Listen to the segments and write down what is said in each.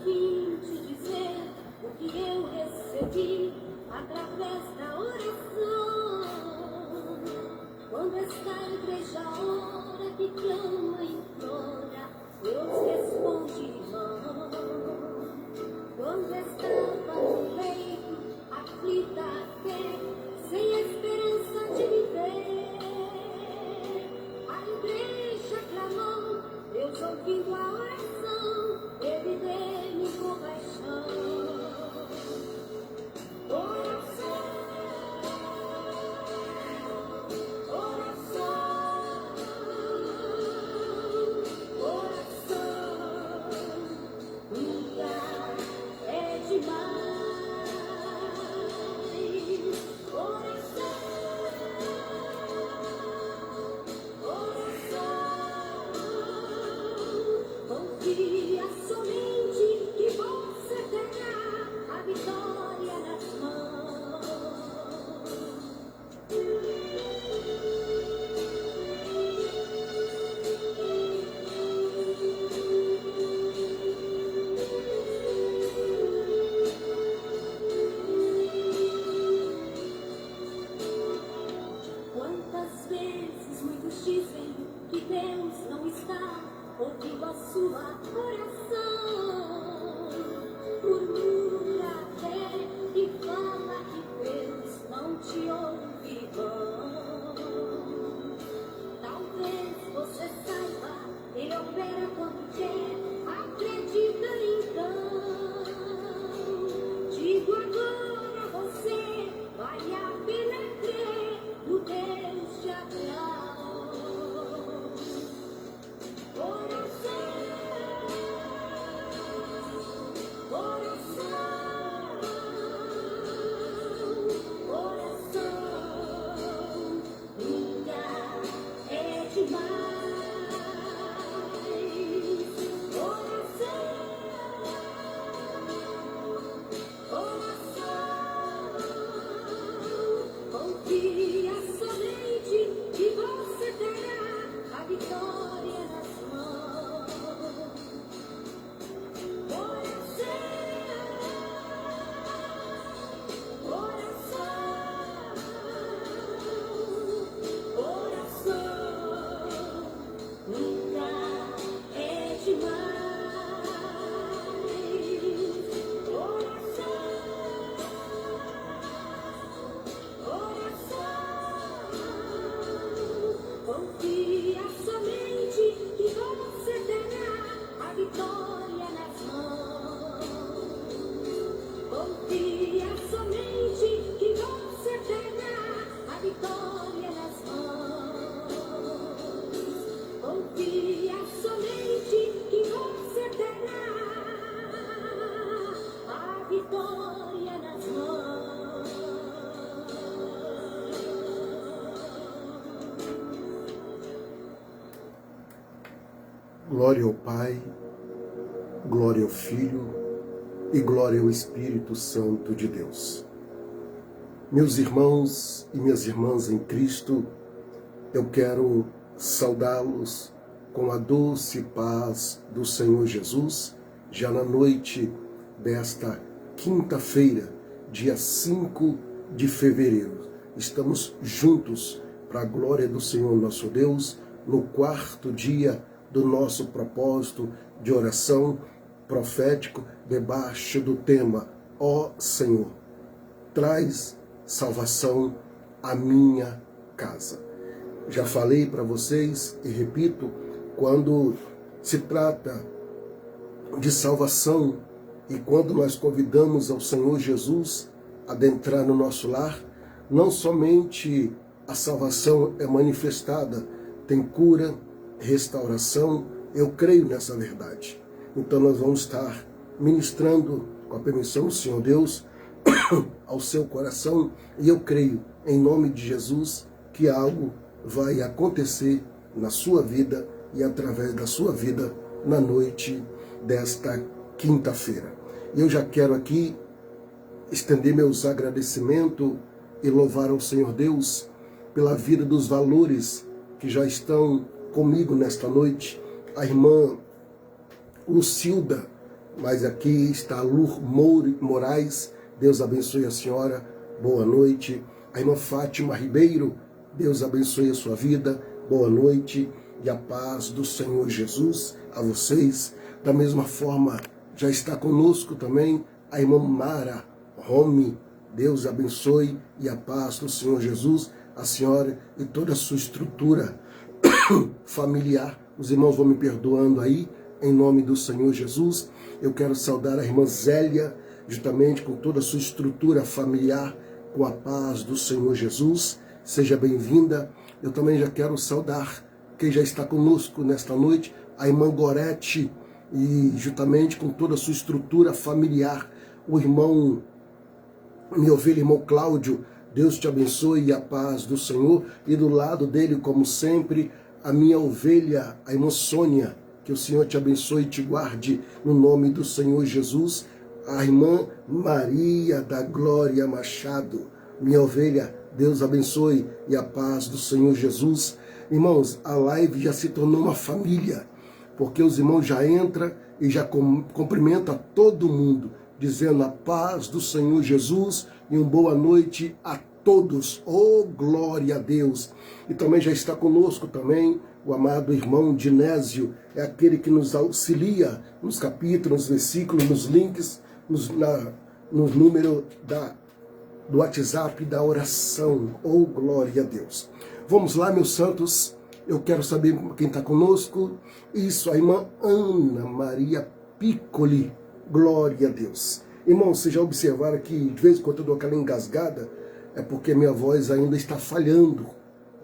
vim te dizer o que eu recebi através da oração. Quando esta igreja ora, que clama e implora, Deus responde, irmão. Quando estava no leito, aflita até, sem esperança de viver, a igreja clamou, Deus ouvindo a oração, Ele deu-me compaixão. Oração, oração, oração, nunca é demais. Oração, confia somente que você terá a vitória nas mãos. Quantas vezes muitos dizem que Deus não está ouvindo a sua oração, murmura até e fala que Deus não te ouve, irmão. Talvez você saiba, Ele opera quando quer, acredita então. Digo agora a você, vale a pena crer no Deus de Abraão. Oração, oração, nunca é demais. Oração, confia somente que você terá a vitória nas mãos. Oração, nunca é demais. Confia somente que você terá a vitória nas mãos. Confia somente que você terá a vitória nas mãos. Confia somente que você terá a vitória nas mãos. Glória ao Pai, glória ao Filho e glória ao Espírito Santo de Deus. Meus irmãos e minhas irmãs em Cristo, eu quero saudá-los com a doce paz do Senhor Jesus, já na noite desta quinta-feira, dia 5 de fevereiro. Estamos juntos para a glória do Senhor nosso Deus, no quarto dia do nosso propósito de oração profético, debaixo do tema: ó Senhor, traz salvação à minha casa. Já falei para vocês e repito, quando se trata de salvação e quando nós convidamos ao Senhor Jesus a adentrar no nosso lar, não somente a salvação é manifestada, tem cura, restauração, eu creio nessa verdade. Então nós vamos estar ministrando, com a permissão do Senhor Deus, ao seu coração, e eu creio, em nome de Jesus, que algo vai acontecer na sua vida e através da sua vida na noite desta quinta-feira. E eu já quero aqui estender meus agradecimentos e louvar ao Senhor Deus pela vida dos valores que já estão comigo nesta noite. A irmã Lucilda, mas aqui está a Lur Moraes, Deus abençoe a senhora, boa noite. A irmã Fátima Ribeiro, Deus abençoe a sua vida, boa noite. E a paz do Senhor Jesus a vocês. Da mesma forma, já está conosco também a irmã Mara Rome, Deus abençoe e a paz do Senhor Jesus, a senhora e toda a sua estrutura familiar. Os irmãos vão me perdoando aí, em nome do Senhor Jesus. Eu quero saudar a irmã Zélia, justamente com toda a sua estrutura familiar, com a paz do Senhor Jesus. Seja bem-vinda. Eu também já quero saudar quem já está conosco nesta noite, a irmã Gorete, e juntamente com toda a sua estrutura familiar, o irmão, minha ovelha, irmão Cláudio, Deus te abençoe e a paz do Senhor. E do lado dele, como sempre, a minha ovelha, a irmã Sônia, que o Senhor te abençoe e te guarde no nome do Senhor Jesus. A irmã Maria da Glória Machado, minha ovelha, Deus abençoe e a paz do Senhor Jesus. Irmãos, a live já se tornou uma família, porque os irmãos já entram e já cumprimentam a todo mundo, dizendo a paz do Senhor Jesus e uma boa noite a todos. Oh, glória a Deus! E também já está conosco também o amado irmão Dinésio, é aquele que nos auxilia nos capítulos, nos versículos, nos links, no número do WhatsApp da oração. Oh, glória a Deus! Vamos lá, meus santos, eu quero saber quem está conosco. Isso, a irmã Ana Maria Piccoli, glória a Deus. Irmão, vocês já observaram que de vez em quando eu dou aquela engasgada, é porque minha voz ainda está falhando,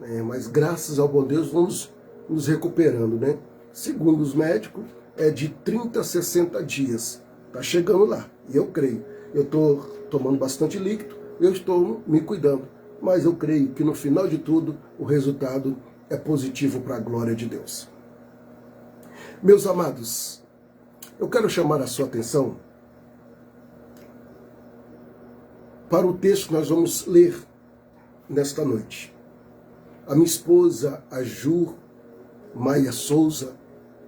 né? Mas graças ao bom Deus vamos nos recuperando, né? Segundo os médicos, é de 30 a 60 dias. Está chegando lá, e eu creio. Eu estou tomando bastante líquido, eu estou me cuidando. Mas eu creio que no final de tudo, o resultado é positivo para a glória de Deus. Meus amados, eu quero chamar a sua atenção para o texto que nós vamos ler nesta noite. A minha esposa, a Ju Maia Souza,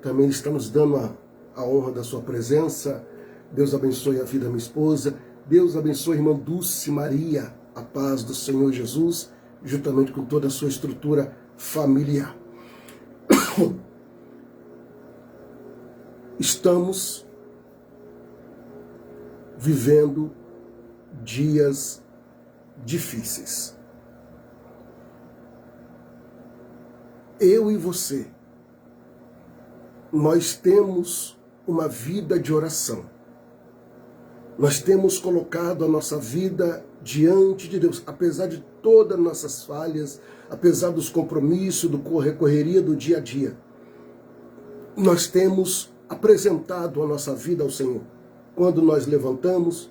também está nos dando a honra da sua presença. Deus abençoe a vida da minha esposa. Deus abençoe a irmã Dulce Maria, a paz do Senhor Jesus, juntamente com toda a sua estrutura familiar. Estamos vivendo dias difíceis. Eu e você, nós temos uma vida de oração. Nós temos colocado a nossa vida diante de Deus, apesar de todas as nossas falhas, apesar dos compromissos, correria do dia a dia. Nós temos apresentado a nossa vida ao Senhor. Quando nós levantamos,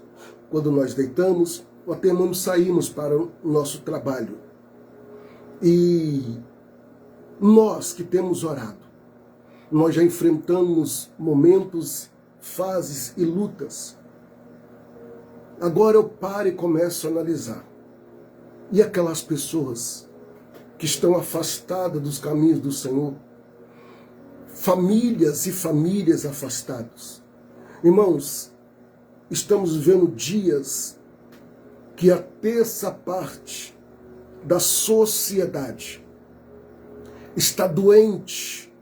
quando nós deitamos, ou até mesmo saímos para o nosso trabalho. E nós que temos orado, nós já enfrentamos momentos, fases e lutas. Agora eu paro e começo a analisar. E aquelas pessoas que estão afastadas dos caminhos do Senhor? Famílias e famílias afastadas. Irmãos, estamos vivendo dias que a terça parte da sociedade está doente.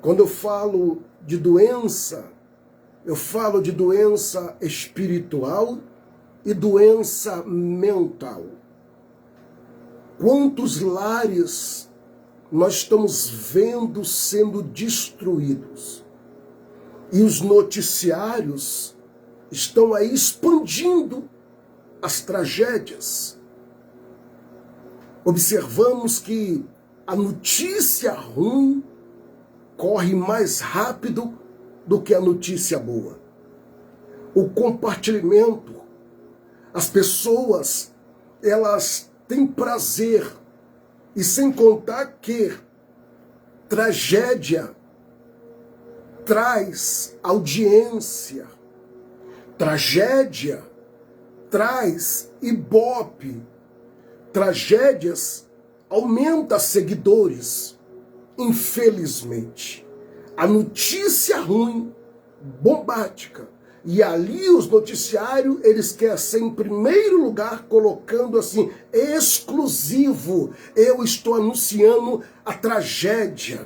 Quando eu falo de doença, eu falo de doença espiritual e doença mental. Quantos lares nós estamos vendo sendo destruídos? E os noticiários estão aí expandindo as tragédias. Observamos que a notícia ruim corre mais rápido do que a notícia boa. O compartilhamento, as pessoas, elas têm prazer, e sem contar que tragédia traz audiência, tragédia traz ibope, tragédias aumenta seguidores. Infelizmente, a notícia ruim bombástica. E ali os noticiários, eles querem ser em primeiro lugar, colocando assim, exclusivo. Eu estou anunciando a tragédia,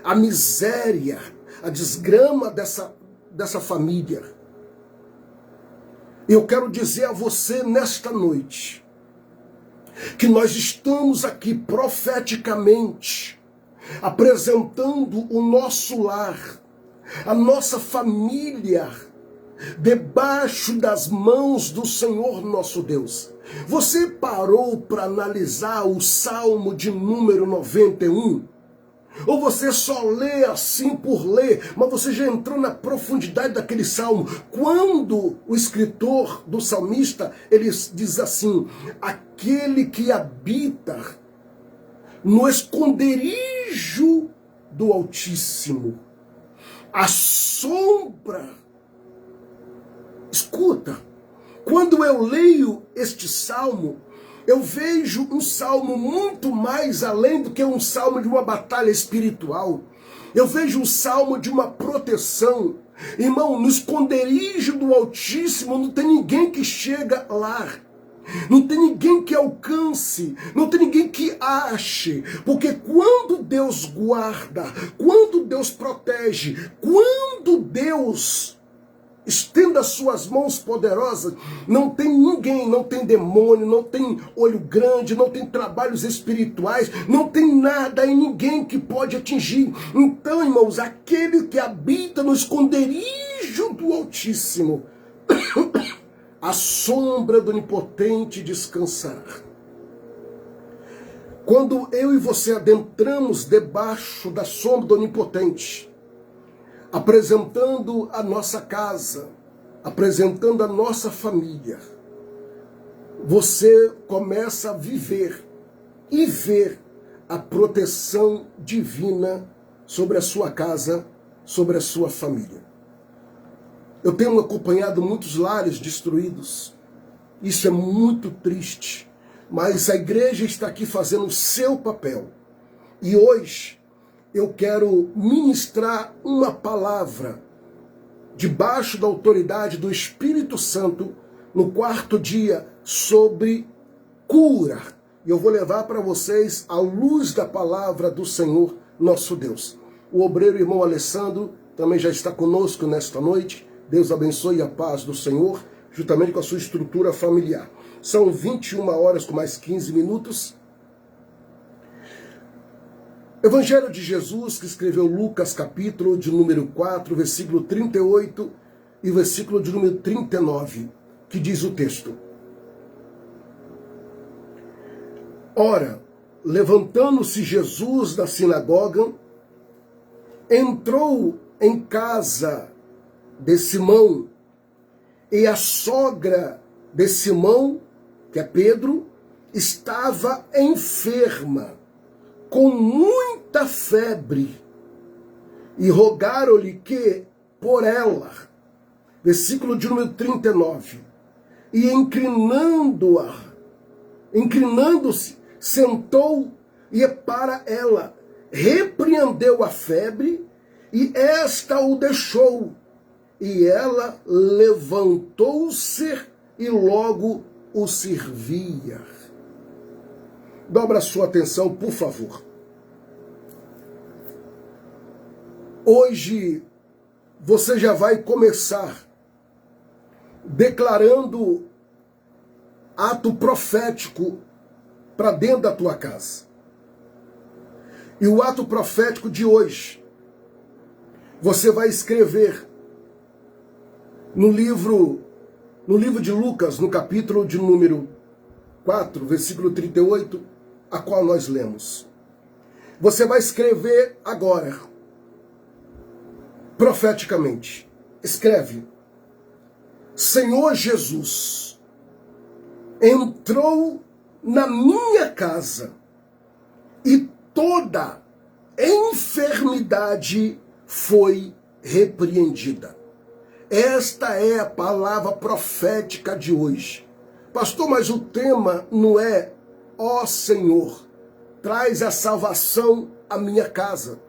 a miséria, a desgrama dessa família. Eu quero dizer a você nesta noite, que nós estamos aqui profeticamente, apresentando o nosso lar, a nossa família, debaixo das mãos do Senhor nosso Deus. Você parou para analisar o Salmo de número 91? Ou você só lê assim por ler, mas você já entrou na profundidade daquele salmo? Quando o escritor do salmista, ele diz assim: aquele que habita no esconderijo do Altíssimo, a sombra. Escuta, quando eu leio este salmo, eu vejo um salmo muito mais além do que um salmo de uma batalha espiritual. Eu vejo um salmo de uma proteção. Irmão, no esconderijo do Altíssimo não tem ninguém que chega lá. Não tem ninguém que alcance, não tem ninguém que ache, porque quando Deus guarda, quando Deus protege, quando Deus estenda as suas mãos poderosas, não tem ninguém, não tem demônio, não tem olho grande, não tem trabalhos espirituais, não tem nada e ninguém que pode atingir. Então, irmãos, aquele que habita no esconderijo do Altíssimo, a sombra do Onipotente descansará. Quando eu e você adentramos debaixo da sombra do Onipotente, apresentando a nossa casa, apresentando a nossa família, você começa a viver e ver a proteção divina sobre a sua casa, sobre a sua família. Eu tenho acompanhado muitos lares destruídos. Isso é muito triste, mas a igreja está aqui fazendo o seu papel. E hoje eu quero ministrar uma palavra debaixo da autoridade do Espírito Santo no quarto dia sobre cura. E eu vou levar para vocês a luz da palavra do Senhor nosso Deus. O obreiro irmão Alessandro também já está conosco nesta noite. Deus abençoe a paz do Senhor, juntamente com a sua estrutura familiar. São 21 horas com mais 15 minutos. Evangelho de Jesus, que escreveu Lucas, capítulo de número 4, versículo 38 e versículo de número 39, que diz o texto: ora, levantando-se Jesus da sinagoga, entrou em casa de Simão, e a sogra de Simão, que é Pedro, estava enferma, com muita febre, e rogaram-lhe que, por ela, versículo de número 39, e inclinando-se, sentou e para ela repreendeu a febre, e esta o deixou, e ela levantou-se e logo o servia. Dobra a sua atenção, por favor. Hoje você já vai começar declarando ato profético para dentro da tua casa. E o ato profético de hoje, você vai escrever no livro de Lucas, no capítulo de número 4, versículo 38, a qual nós lemos. Você vai escrever agora, profeticamente. Escreve: Senhor Jesus entrou na minha casa e toda enfermidade foi repreendida. Esta é a palavra profética de hoje. Pastor, mas o tema não é ó Senhor, traz a salvação à minha casa.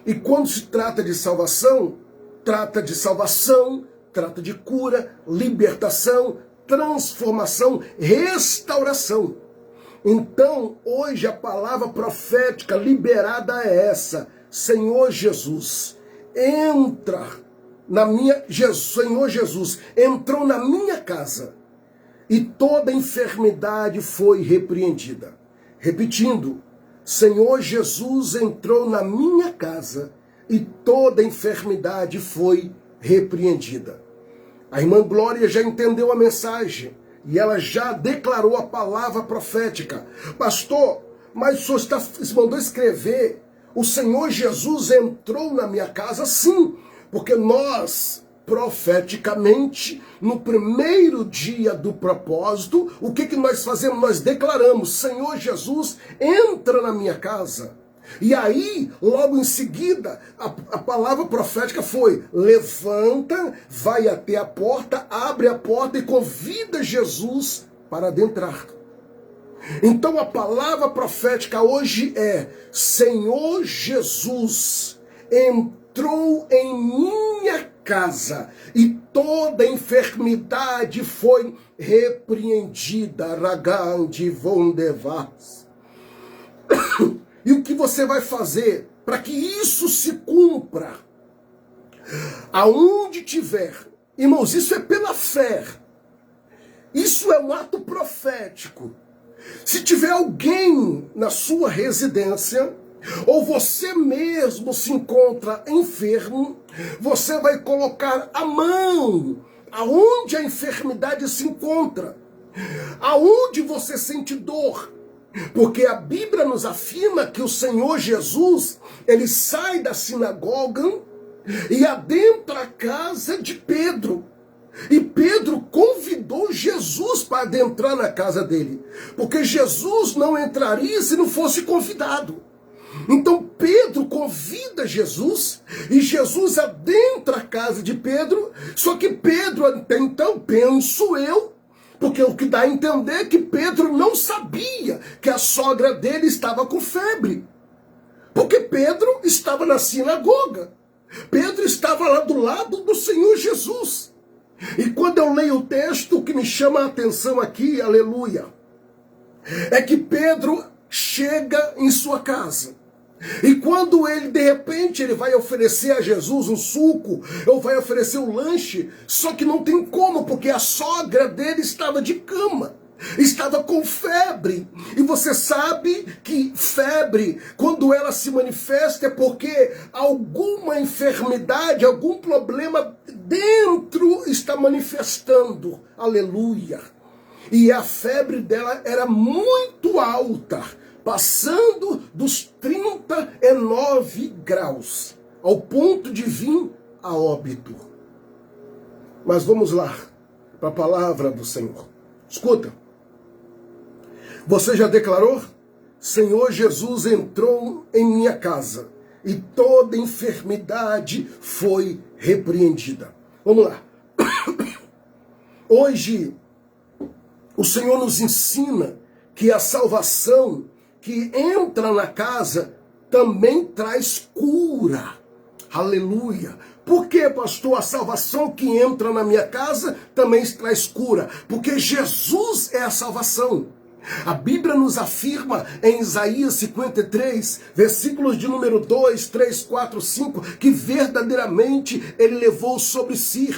E quando se trata de salvação, trata de salvação, trata de cura, libertação, transformação, restauração. Então, hoje a palavra profética liberada é essa: Senhor Jesus, Senhor Jesus entrou na minha casa e toda enfermidade foi repreendida. Repetindo, Senhor Jesus entrou na minha casa e toda enfermidade foi repreendida. A irmã Glória já entendeu a mensagem e ela já declarou a palavra profética. Pastor, mas o senhor mandou escrever: o Senhor Jesus entrou na minha casa? Sim, porque nós, profeticamente, no primeiro dia do propósito, o que nós fazemos? Nós declaramos: Senhor Jesus, entra na minha casa. E aí, logo em seguida, a palavra profética foi: levanta, vai até a porta, abre a porta e convida Jesus para adentrar. Então a palavra profética hoje é: Senhor Jesus entrou em minha casa e toda enfermidade foi repreendida. Ragandi Vondevas. E o que você vai fazer para que isso se cumpra? Aonde tiver, irmãos, isso é pela fé. Isso é um ato profético. Se tiver alguém na sua residência, ou você mesmo se encontra enfermo, você vai colocar a mão aonde a enfermidade se encontra, aonde você sente dor. Porque a Bíblia nos afirma que o Senhor Jesus, ele sai da sinagoga e adentra a casa de Pedro. E Pedro convidou Jesus para adentrar na casa dele, porque Jesus não entraria se não fosse convidado. Então Pedro convida Jesus e Jesus adentra a casa de Pedro. Só que Pedro, até então, penso eu, porque o que dá a entender é que Pedro não sabia que a sogra dele estava com febre. Porque Pedro estava na sinagoga. Pedro estava lá do lado do Senhor Jesus. E quando eu leio o texto, o que me chama a atenção aqui, aleluia, é que Pedro chega em sua casa. E quando ele, de repente, ele vai oferecer a Jesus um suco, ou vai oferecer um lanche, só que não tem como, porque a sogra dele estava de cama, estava com febre. E você sabe que febre, quando ela se manifesta, é porque alguma enfermidade, algum problema dentro está manifestando. Aleluia. E a febre dela era muito alta, passando dos 39 graus, ao ponto de vir a óbito. Mas vamos lá, para a palavra do Senhor. Escuta, você já declarou? Senhor Jesus entrou em minha casa e toda enfermidade foi repreendida. Vamos lá. Hoje, o Senhor nos ensina que a salvação que entra na casa também traz cura. Aleluia. Por que, pastor, a salvação que entra na minha casa também traz cura? Porque Jesus é a salvação. A Bíblia nos afirma em Isaías 53, versículos de número 2, 3, 4, 5, que verdadeiramente ele levou sobre si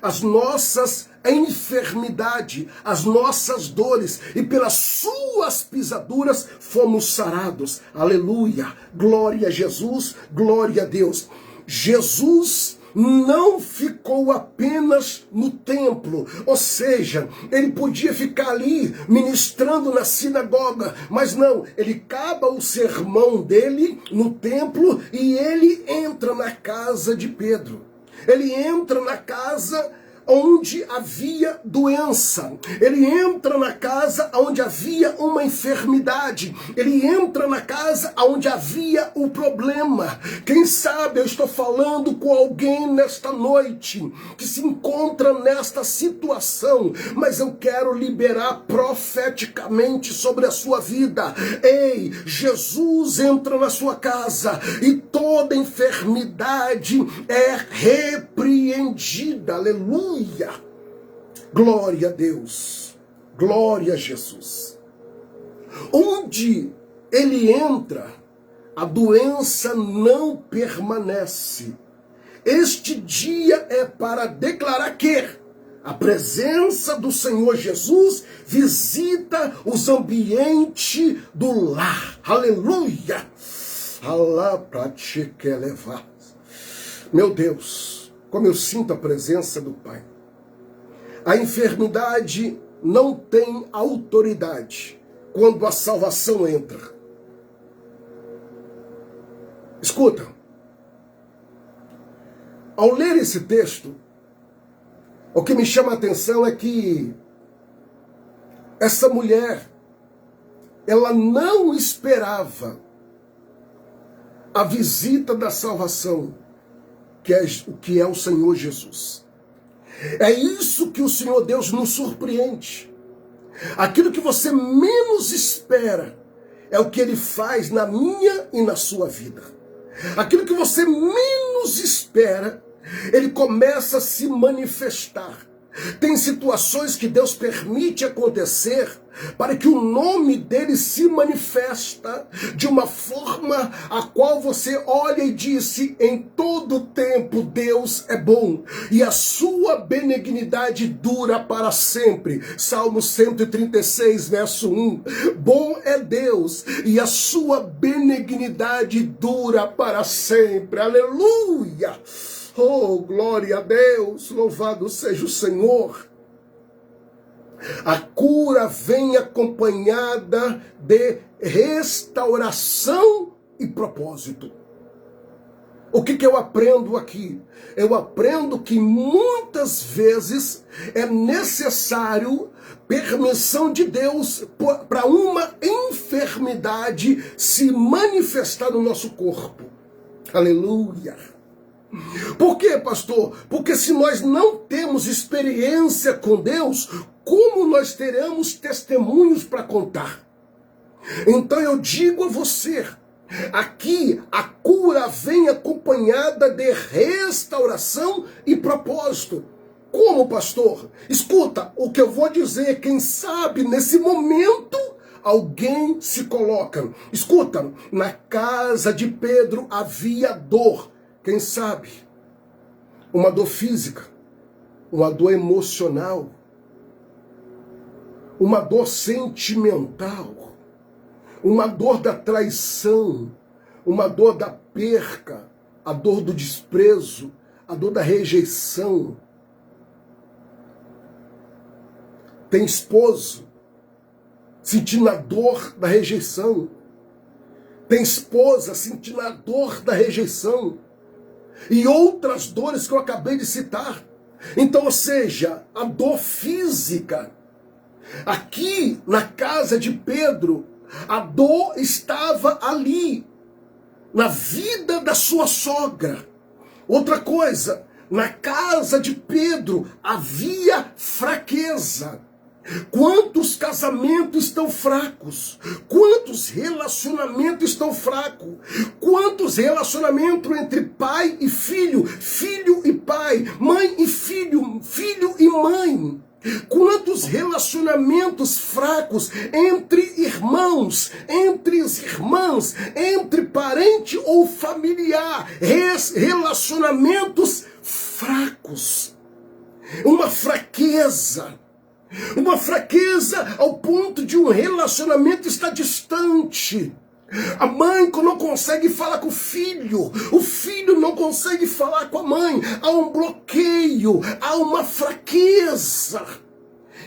as nossas enfermidades, as nossas dores, e pelas suas pisaduras fomos sarados. Aleluia, glória a Jesus, glória a Deus. Jesus não ficou apenas no templo, ou seja, ele podia ficar ali ministrando na sinagoga, mas não, ele acaba o sermão dele no templo e ele entra na casa de Pedro. Ele entra na casa onde havia doença. Ele entra na casa onde havia uma enfermidade. Ele entra na casa onde havia um problema. Quem sabe eu estou falando com alguém nesta noite que se encontra nesta situação, mas eu quero liberar profeticamente sobre a sua vida. Ei, Jesus entra na sua casa e toda enfermidade é repreendida. Aleluia! Glória a Deus, glória a Jesus. Onde ele entra, a doença não permanece. Este dia é para declarar que a presença do Senhor Jesus visita os ambientes do lar. Aleluia! Alá pra te que levar. Meu Deus, como eu sinto a presença do Pai. A enfermidade não tem autoridade quando a salvação entra. Escuta, ao ler esse texto, o que me chama a atenção é que essa mulher, ela não esperava a visita da salvação, que é o Senhor Jesus. É isso que o Senhor Deus nos surpreende. Aquilo que você menos espera é o que Ele faz na minha e na sua vida. Aquilo que você menos espera, Ele começa a se manifestar. Tem situações que Deus permite acontecer para que o nome dele se manifesta de uma forma a qual você olha e disse: em todo tempo Deus é bom e a sua benignidade dura para sempre. Salmo 136, verso 1. Bom é Deus e a sua benignidade dura para sempre. Aleluia! Oh, glória a Deus, louvado seja o Senhor. A cura vem acompanhada de restauração e propósito. O que eu aprendo aqui? Eu aprendo que muitas vezes é necessário permissão de Deus para uma enfermidade se manifestar no nosso corpo. Aleluia! Por quê, pastor? Porque se nós não temos experiência com Deus, como nós teremos testemunhos para contar? Então eu digo a você, aqui a cura vem acompanhada de restauração e propósito. Como, pastor? Escuta, o que eu vou dizer, quem sabe nesse momento alguém se coloca. Escuta, na casa de Pedro havia dor. Quem sabe? Uma dor física, uma dor emocional, uma dor sentimental, uma dor da traição, uma dor da perca, a dor do desprezo, a dor da rejeição. Tem esposo sentindo a dor da rejeição. Tem esposa sentindo a dor da rejeição. E outras dores que eu acabei de citar. Então, ou seja, a dor física. Aqui, na casa de Pedro, a dor estava ali, na vida da sua sogra. Outra coisa, na casa de Pedro havia fraqueza. Quantos casamentos estão fracos? Quantos relacionamentos estão fracos? Quantos relacionamentos entre pai e filho, filho e pai, mãe e filho, filho e mãe? Quantos relacionamentos fracos entre irmãos, entre as irmãs, entre parente ou familiar? Relacionamentos fracos. Uma fraqueza ao ponto de um relacionamento estar distante. A mãe não consegue falar com o filho não consegue falar com a mãe, há um bloqueio, há uma fraqueza.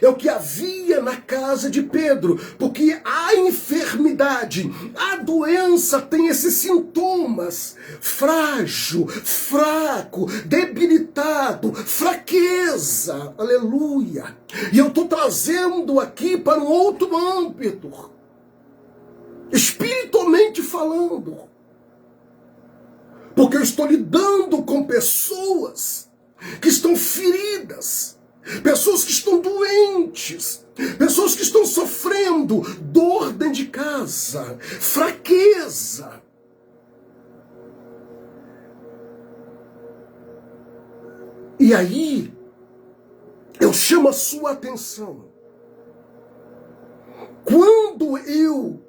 é o que havia na casa de Pedro, porque a enfermidade, a doença tem esses sintomas: frágil, fraco, debilitado, fraqueza, aleluia. E eu estou trazendo aqui para um outro âmbito, espiritualmente falando, porque eu estou lidando com pessoas que estão feridas, pessoas que estão doentes, pessoas que estão sofrendo dor dentro de casa, fraqueza. E aí, eu chamo a sua atenção. Quando eu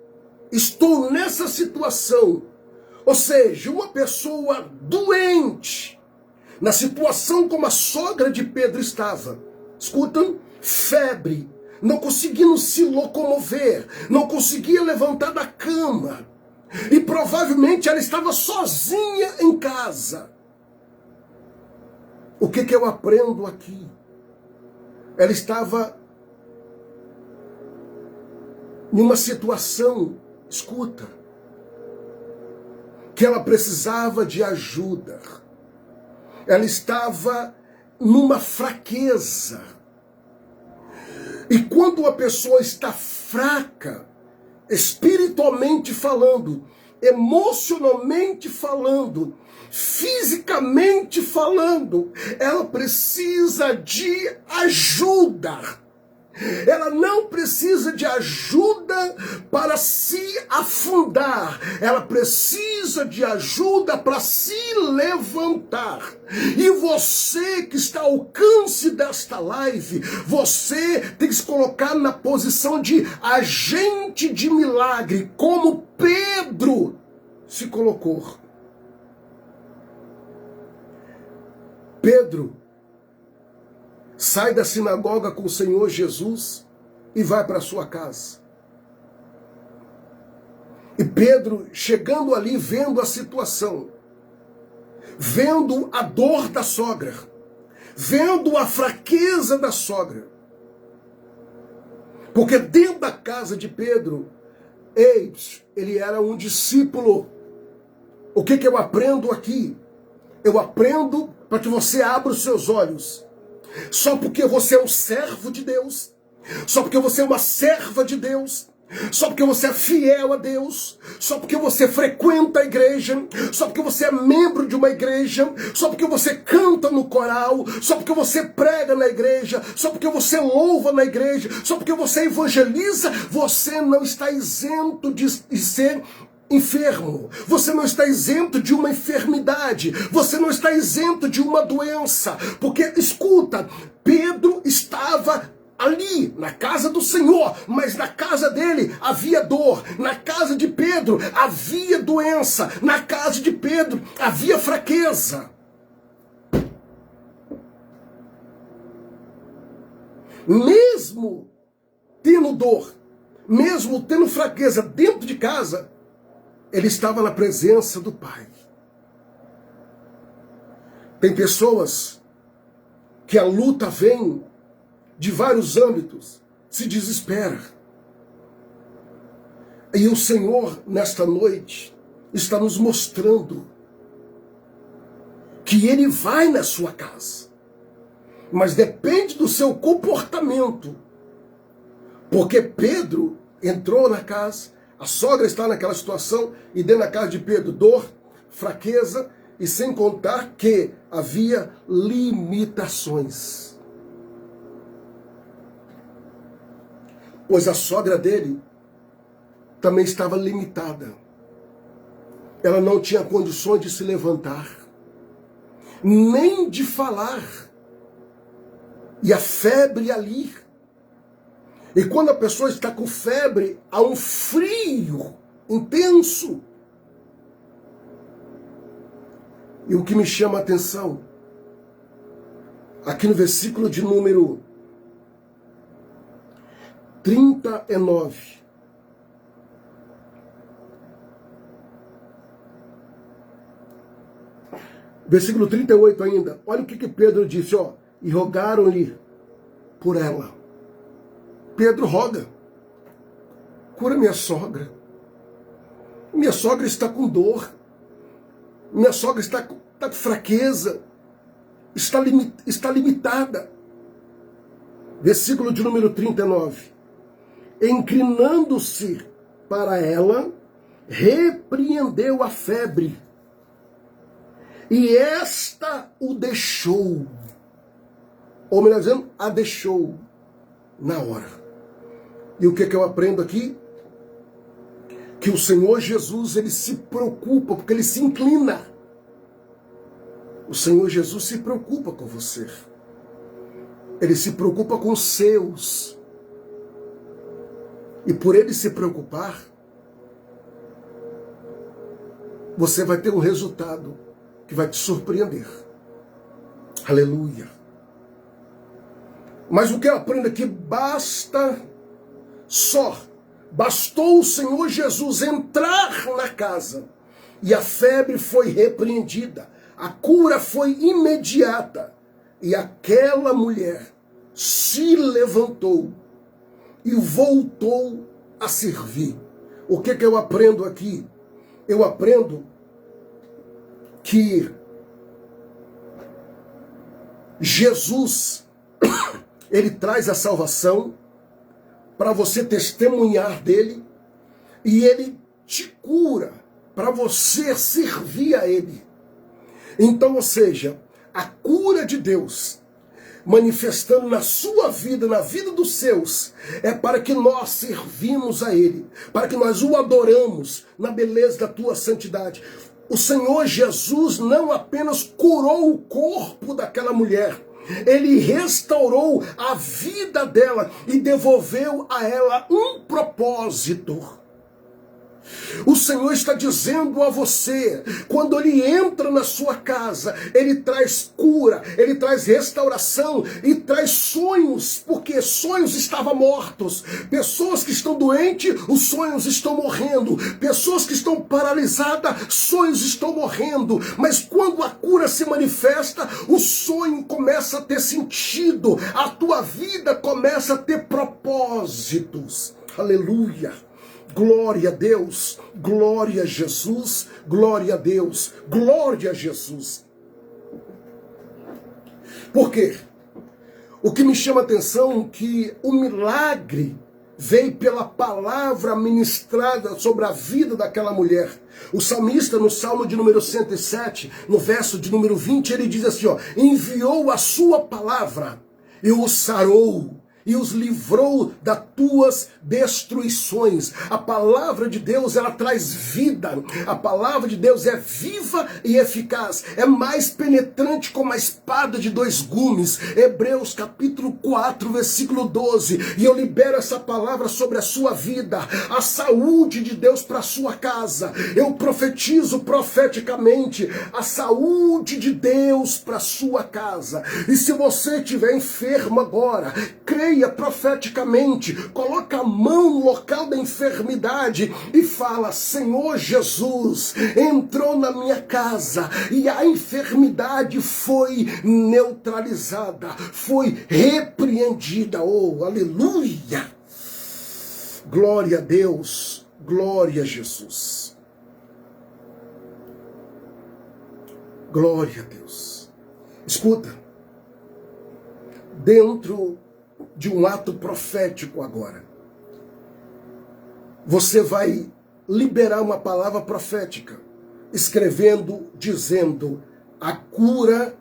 estou nessa situação, ou seja, uma pessoa doente, na situação como a sogra de Pedro estava, escutam, febre, não conseguindo se locomover, não conseguia levantar da cama, e provavelmente ela estava sozinha em casa. O que eu aprendo aqui? Ela estava em uma situação, escuta, que ela precisava de ajuda. Ela estava numa fraqueza. E quando a pessoa está fraca, espiritualmente falando, emocionalmente falando, fisicamente falando, ela precisa de ajuda. Ela não precisa de ajuda para se afundar. Ela precisa de ajuda para se levantar. E você que está ao alcance desta live, você tem que se colocar na posição de agente de milagre, como Pedro se colocou. Pedro sai da sinagoga com o Senhor Jesus e vai para a sua casa. E Pedro, chegando ali, vendo a situação, vendo a dor da sogra, vendo a fraqueza da sogra, porque dentro da casa de Pedro, ele era um discípulo. O que eu aprendo aqui? Eu aprendo para que você abra os seus olhos. Só porque você é um servo de Deus, só porque você é uma serva de Deus, só porque você é fiel a Deus, só porque você frequenta a igreja, só porque você é membro de uma igreja, só porque você canta no coral, só porque você prega na igreja, só porque você louva na igreja, só porque você evangeliza, você não está isento de ser enfermo. Você não está isento de uma enfermidade. Você não está isento de uma doença. Porque, escuta, Pedro estava ali, na casa do Senhor, mas na casa dele havia dor. Na casa de Pedro havia doença. Na casa de Pedro havia fraqueza. Mesmo tendo dor, mesmo tendo fraqueza dentro de casa, ele estava na presença do Pai. Tem pessoas que a luta vem de vários âmbitos, se desespera. E o Senhor, nesta noite, está nos mostrando que Ele vai na sua casa. Mas depende do seu comportamento. Porque Pedro entrou na casa, a sogra está naquela situação, e dentro da casa de Pedro, dor, fraqueza, e sem contar que havia limitações. Pois a sogra dele também estava limitada. Ela não tinha condições de se levantar, nem de falar. E a febre ali. E quando a pessoa está com febre, há um frio intenso. E o que me chama a atenção, aqui no versículo de número 39. Versículo 38 ainda. Olha o que Pedro disse, ó. E rogaram-lhe por ela. Pedro roga: cura minha sogra. Minha sogra está com dor. Minha sogra está com fraqueza. Está limitada. Versículo de número 39. Inclinando-se para ela, repreendeu a febre. E esta o deixou. Ou melhor dizendo, a deixou na hora. E o que eu aprendo aqui? Que o Senhor Jesus, ele se preocupa, porque ele se inclina. O Senhor Jesus se preocupa com você. Ele se preocupa com os seus. E por ele se preocupar, você vai ter um resultado que vai te surpreender. Aleluia. Mas o que eu aprendo aqui, bastou o Senhor Jesus entrar na casa e a febre foi repreendida, a cura foi imediata e aquela mulher se levantou e voltou a servir. O que eu aprendo aqui? Eu aprendo que Jesus, ele traz a salvação para você testemunhar dele, e ele te cura para você servir a ele. Então, ou seja, a cura de Deus manifestando na sua vida, na vida dos seus, é para que nós servimos a ele, para que nós o adoramos na beleza da tua santidade. O Senhor Jesus não apenas curou o corpo daquela mulher, ele restaurou a vida dela e devolveu a ela um propósito. O Senhor está dizendo a você, quando ele entra na sua casa, ele traz cura, ele traz restauração e traz sonhos, porque sonhos estavam mortos. Pessoas que estão doentes, os sonhos estão morrendo. Pessoas que estão paralisadas, sonhos estão morrendo. Mas quando a cura se manifesta, o sonho começa a ter sentido, a tua vida começa a ter propósitos. Aleluia. Glória a Deus, glória a Jesus, glória a Deus, glória a Jesus. Por quê? O que me chama a atenção é que o milagre veio pela palavra ministrada sobre a vida daquela mulher. O salmista, no Salmo de número 107, no verso de número 20, ele diz assim, enviou a sua palavra e os sarou, e os livrou das tuas destruições. A palavra de Deus, ela traz vida. A palavra de Deus é viva e eficaz. É mais penetrante como a espada de dois gumes. Hebreus capítulo 4, versículo 12. E eu libero essa palavra sobre a sua vida. A saúde de Deus para a sua casa. Eu profetizo profeticamente a saúde de Deus para a sua casa. E se você estiver enfermo agora, creia profeticamente, coloca a mão no local da enfermidade e fala, Senhor Jesus, entrou na minha casa e a enfermidade foi neutralizada, foi repreendida. Oh, aleluia! Glória a Deus, glória a Jesus. Glória a Deus. Escuta, dentro de um ato profético agora, você vai liberar uma palavra profética, escrevendo, dizendo, a cura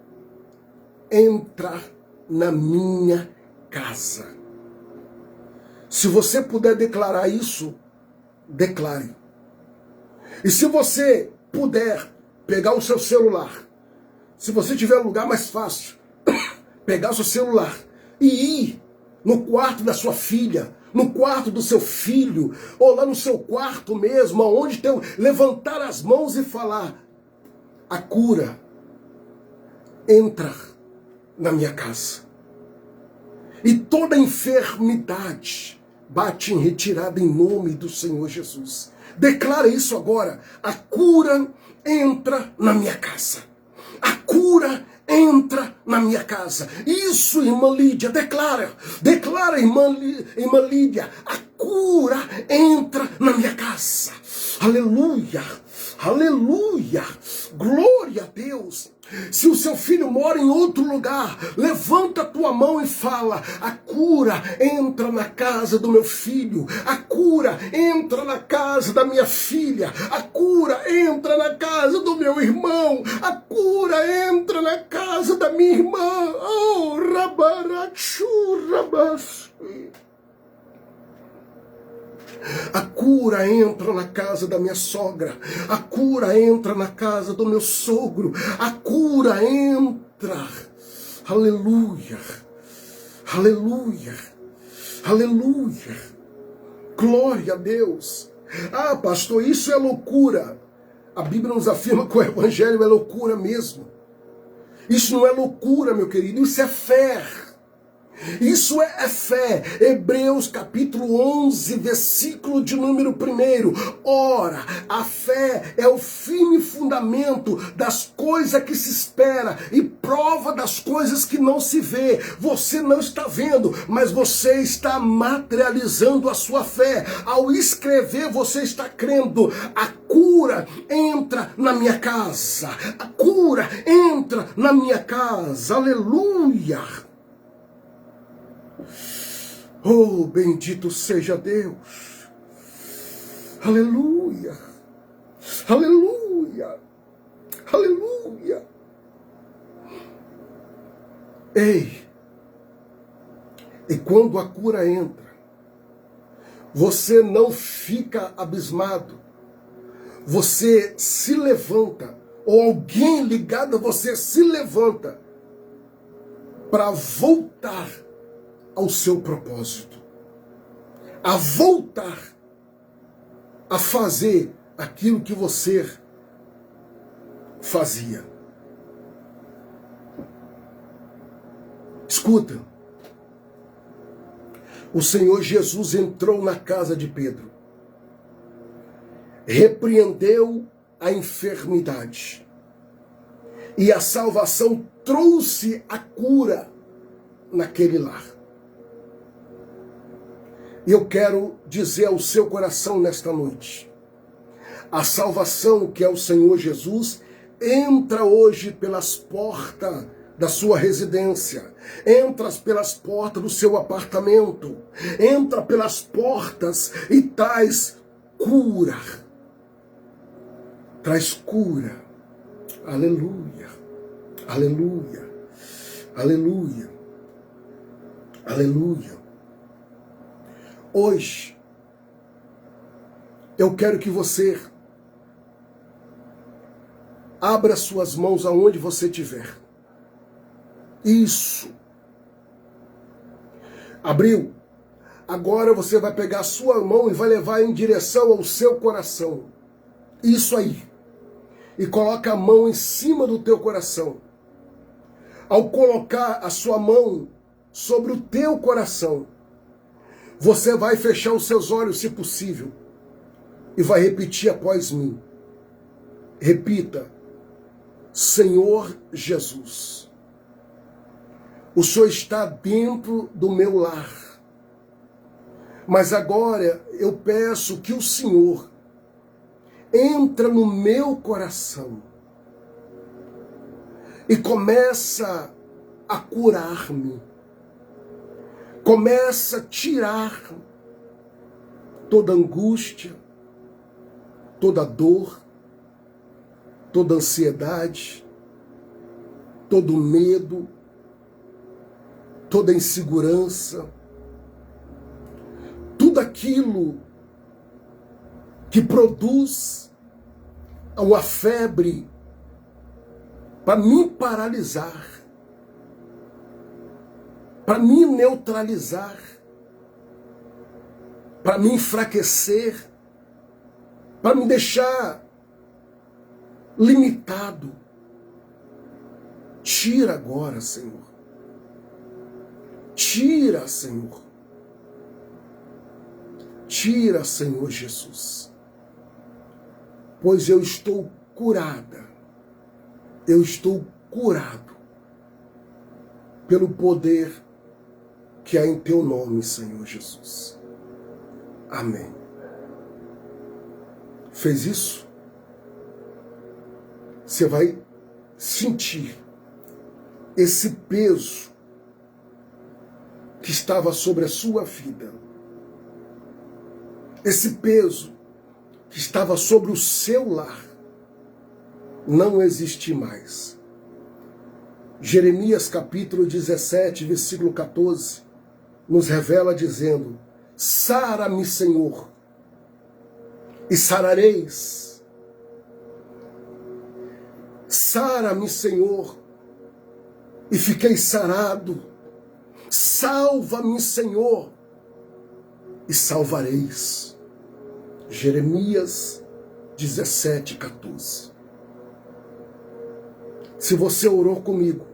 entra na minha casa. Se você puder declarar isso, declare. E se você puder pegar o seu celular, se você tiver um lugar mais fácil, pegar o seu celular e ir no quarto da sua filha, no quarto do seu filho, ou lá no seu quarto mesmo, aonde tem, levantar as mãos e falar, a cura entra na minha casa. E toda enfermidade bate em retirada em nome do Senhor Jesus. Declara isso agora, a cura entra na minha casa. A cura entra na minha casa. Isso, irmã Lídia, declara, irmã Lídia, a cura entra na minha casa. Aleluia, aleluia, glória a Deus. Se o seu filho mora em outro lugar, levanta a tua mão e fala: a cura entra na casa do meu filho, a cura entra na casa da minha filha, a cura entra na casa do meu irmão, a cura entra na casa da minha irmã. Oh, rabarachu, rabas. A cura entra na casa da minha sogra. A cura entra na casa do meu sogro. A cura entra. Aleluia. Aleluia. Aleluia. Glória a Deus. Ah, pastor, isso é loucura. A Bíblia nos afirma que o evangelho é loucura mesmo. Isso não é loucura, meu querido. Isso é fé. Isso é fé. Hebreus capítulo 11, versículo de número 1. Ora, a fé é o firme fundamento das coisas que se espera e prova das coisas que não se vê. Você não está vendo, mas você está materializando a sua fé. Ao escrever, você está crendo. A cura entra na minha casa. A cura entra na minha casa. Aleluia. Oh, bendito seja Deus. Aleluia. Aleluia. Aleluia. Ei, e quando a cura entra, você não fica abismado. Você se levanta, ou alguém ligado a você se levanta para voltar ao seu propósito, a voltar a fazer aquilo que você fazia. Escuta, o Senhor Jesus entrou na casa de Pedro, repreendeu a enfermidade, e a salvação trouxe a cura naquele lar. E eu quero dizer ao seu coração nesta noite, a salvação que é o Senhor Jesus entra hoje pelas portas da sua residência, entra pelas portas do seu apartamento, entra pelas portas e traz cura. Traz cura. Aleluia. Aleluia. Aleluia. Aleluia. Hoje, eu quero que você abra suas mãos aonde você estiver. Isso. Abriu. Agora você vai pegar a sua mão e vai levar em direção ao seu coração. Isso aí. E coloca a mão em cima do teu coração. Ao colocar a sua mão sobre o teu coração, você vai fechar os seus olhos, se possível, e vai repetir após mim. Repita: Senhor Jesus, o Senhor está dentro do meu lar, mas agora eu peço que o Senhor entre no meu coração e começa a curar-me. Começa a tirar toda angústia, toda dor, toda ansiedade, todo medo, toda insegurança, tudo aquilo que produz uma febre para me paralisar, para me neutralizar, para me enfraquecer, para me deixar limitado. Tira agora, Senhor. Tira, Senhor. Tira, Senhor Jesus. Pois eu estou curada. Eu estou curado pelo poder que há em teu nome, Senhor Jesus. Amém. Fez isso? Você vai sentir esse peso que estava sobre a sua vida. Esse peso que estava sobre o seu lar não existe mais. Jeremias capítulo 17, versículo 14, nos revela dizendo: sara-me, Senhor, e sarareis. Sara-me, Senhor, e fiquei sarado. Salva-me, Senhor, e salvareis. Jeremias 17, 14. Se você orou comigo,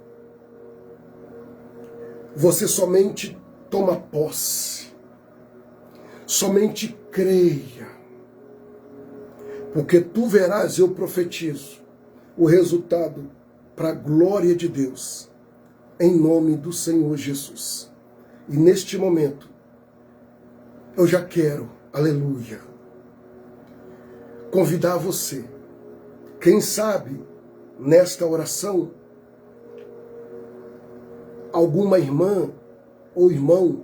você somente toma posse, somente creia, porque tu verás, eu profetizo, o resultado para a glória de Deus, em nome do Senhor Jesus. E neste momento, eu já quero, aleluia, convidar você, quem sabe, nesta oração, alguma irmã ou irmão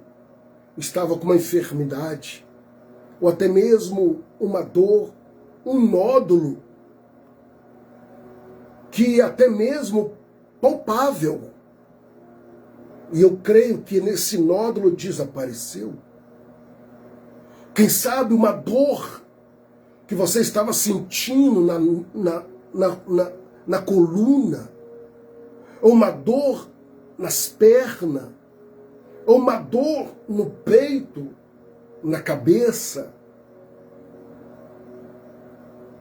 estava com uma enfermidade, ou até mesmo uma dor, um nódulo, que até mesmo palpável. E eu creio que nesse nódulo desapareceu. Quem sabe uma dor que você estava sentindo na coluna, ou uma dor nas pernas, ou uma dor no peito, na cabeça.